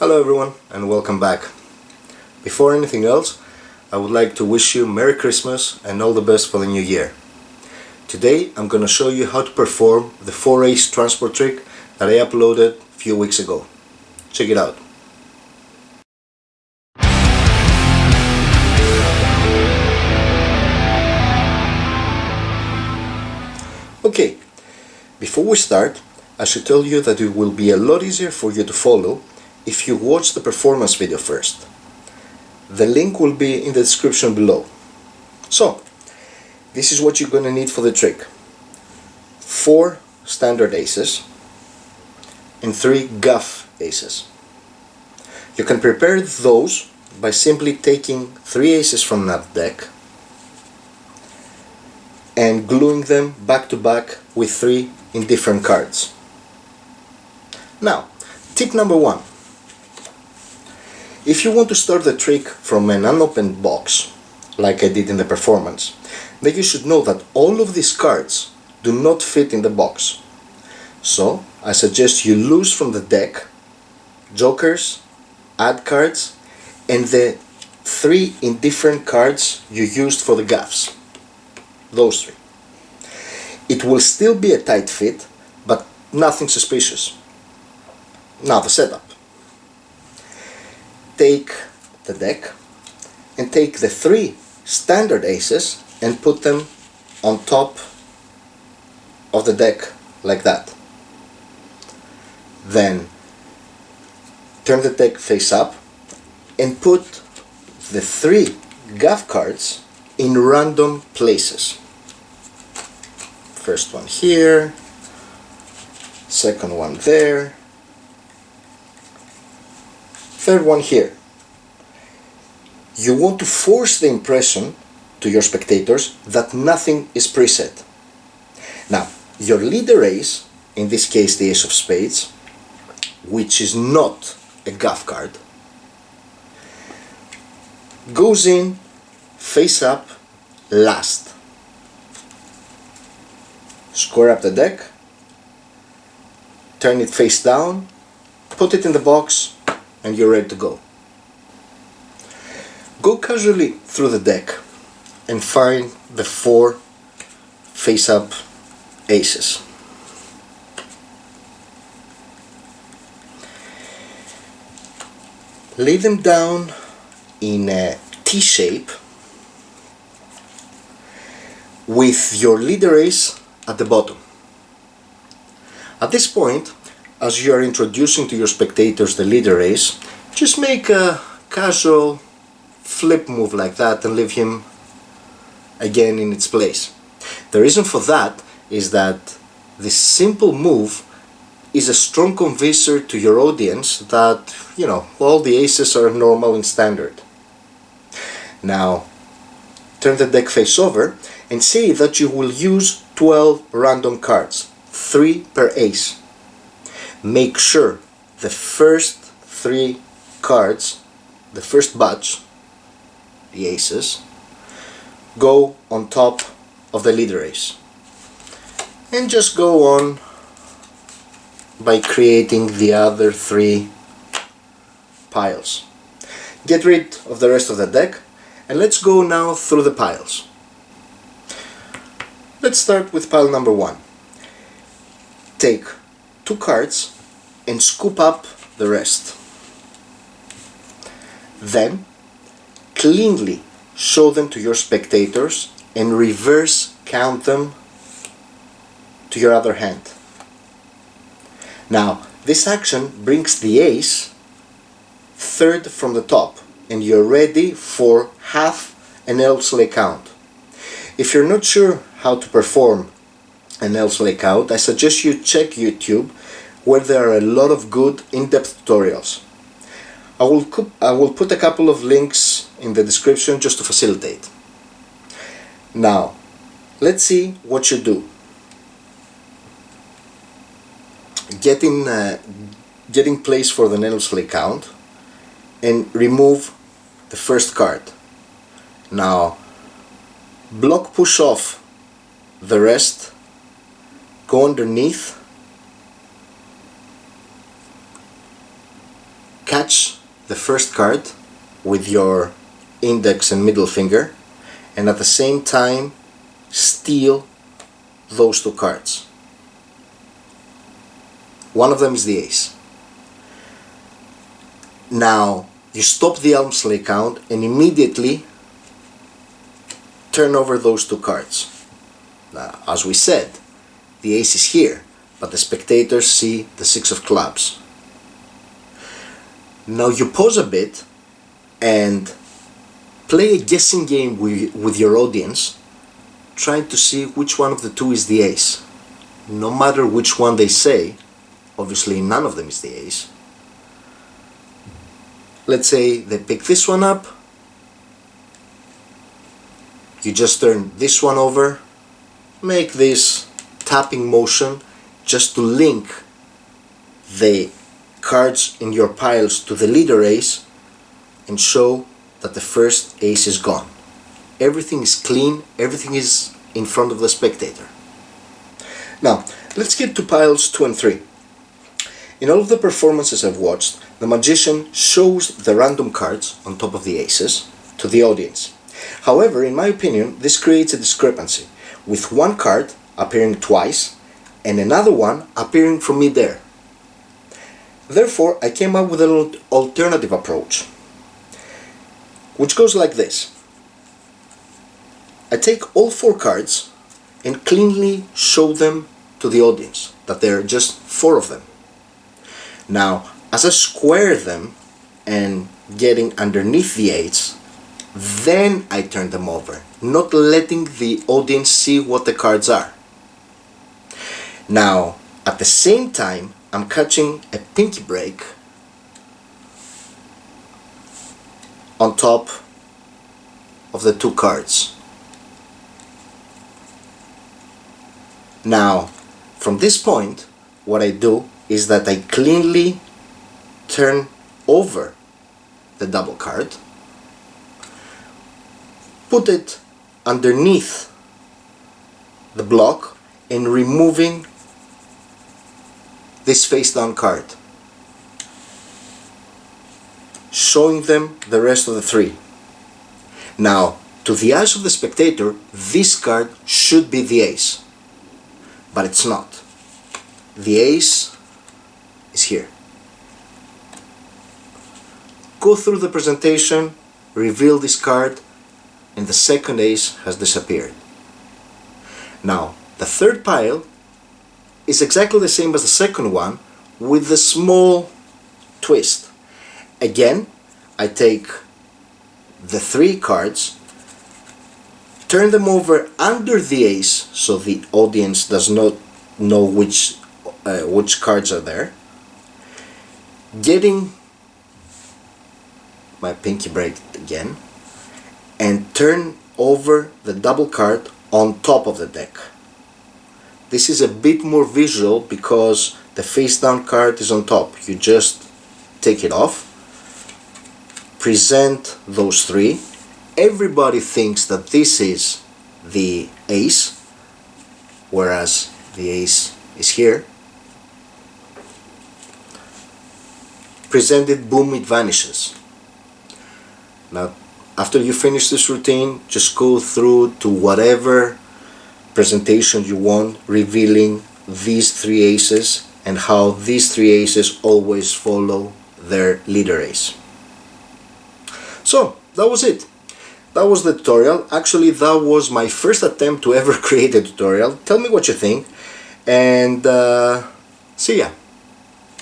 Hello everyone and welcome back. Before anything else, I would like to wish you Merry Christmas and all the best for the new year. Today I'm going to show you how to perform the 4-ace transport trick that I uploaded a few weeks ago. Check it out. Okay, before we start, I should tell you that it will be a lot easier for you to follow if you watch the performance video first. The link will be in the description below. So, this is what you're going to need for the trick. 4 standard aces and 3 guff aces. You can prepare those by simply taking 3 aces from that deck and gluing them back to back with 3 indifferent cards. Now, tip number 1. If you want to start the trick from an unopened box, like I did in the performance, then you should know that all of these cards do not fit in the box. So, I suggest you lose from the deck jokers, add cards, and the 3 indifferent cards you used for the guffs. Those 3. It will still be a tight fit, but nothing suspicious. Now the setup. Take the deck and take the 3 standard aces and put them on top of the deck like that. Then turn the deck face up and put the 3 guff cards in random places. First one here, second one there, third one here. You want to force the impression to your spectators that nothing is preset. Now, your leader ace, in this case the ace of spades, which is not a guff card, goes in face up last. Square up the deck, turn it face down, put it in the box, and you're ready to go. Go casually through the deck and find the 4 face-up aces. Lay them down in a T shape with your leader ace at the bottom. At this point, as you are introducing to your spectators the leader ace, just make a casual flip move like that and leave him again in its place. The reason for that is that this simple move is a strong convincer to your audience that, all the aces are normal and standard. Now, turn the deck face over and say that you will use 12 random cards, 3 per ace. Make sure the first 3 cards, the first batch, the aces, go on top of the leader ace. And just go on by creating the other 3 piles. Get rid of the rest of the deck and let's go now through the piles. Let's start with pile number 1. Take 2 cards and scoop up the rest. Then, cleanly show them to your spectators and reverse count them to your other hand. Now, this action brings the ace third from the top and you're ready for half an Elmsley Count. If you're not sure how to perform an Elmsley Count, I suggest you check YouTube, where there are a lot of good in-depth tutorials. I will put a couple of links in the description just to facilitate. Now, let's see what you do. Get in place for the Elmsley Count and remove the first card. Now, block push off the rest, go underneath, catch the first card with your index and middle finger, and at the same time steal those two cards. One of them is the ace. Now you stop the Elmsley Count and immediately turn over those two cards. Now, as we said, the ace is here, but the spectators see the six of clubs. Now you pause a bit and play a guessing game with your audience, trying to see which one of the two is the ace. No matter which one they say, obviously none of them is the ace. Let's say they pick this one up, you just turn this one over, make this tapping motion just to link the cards in your piles to the leader ace and show that the first ace is gone. Everything is clean, everything is in front of the spectator. Now, let's get to piles 2 and 3. In all of the performances I've watched, the magician shows the random cards on top of the aces to the audience. However, in my opinion, this creates a discrepancy, with one card appearing twice and another one appearing from mid-air. Therefore, I came up with an alternative approach, which goes like this. I take all 4 cards and cleanly show them to the audience, that there are just 4 of them. Now, as I square them and getting underneath the 8s, then I turn them over, not letting the audience see what the cards are. Now, at the same time, I'm catching a pinky break on top of the 2 cards. Now, from this point, what I do is that I cleanly turn over the double card, put it underneath the block, and removing this face down card, showing them the rest of the 3. Now, to the eyes of the spectator, this card should be the ace, but it's not. The ace is here. Go through the presentation, reveal this card, and the second ace has disappeared. Now, the third pile is exactly the same as the second one, with a small twist. Again, I take the 3 cards, turn them over under the ace so the audience does not know which cards are there, getting my pinky break again, and turn over the double card on top of the deck. This is a bit more visual because the face down card is on top. You just take it off, present those 3. Everybody thinks that this is the ace, whereas the ace is here. Present it, boom, it vanishes. Now, after you finish this routine, just go through to whatever presentation you want, revealing these 3 aces and how these 3 aces always follow their leader ace. So, that was it. That was the tutorial. Actually, that was my first attempt to ever create a tutorial. Tell me what you think, and see ya.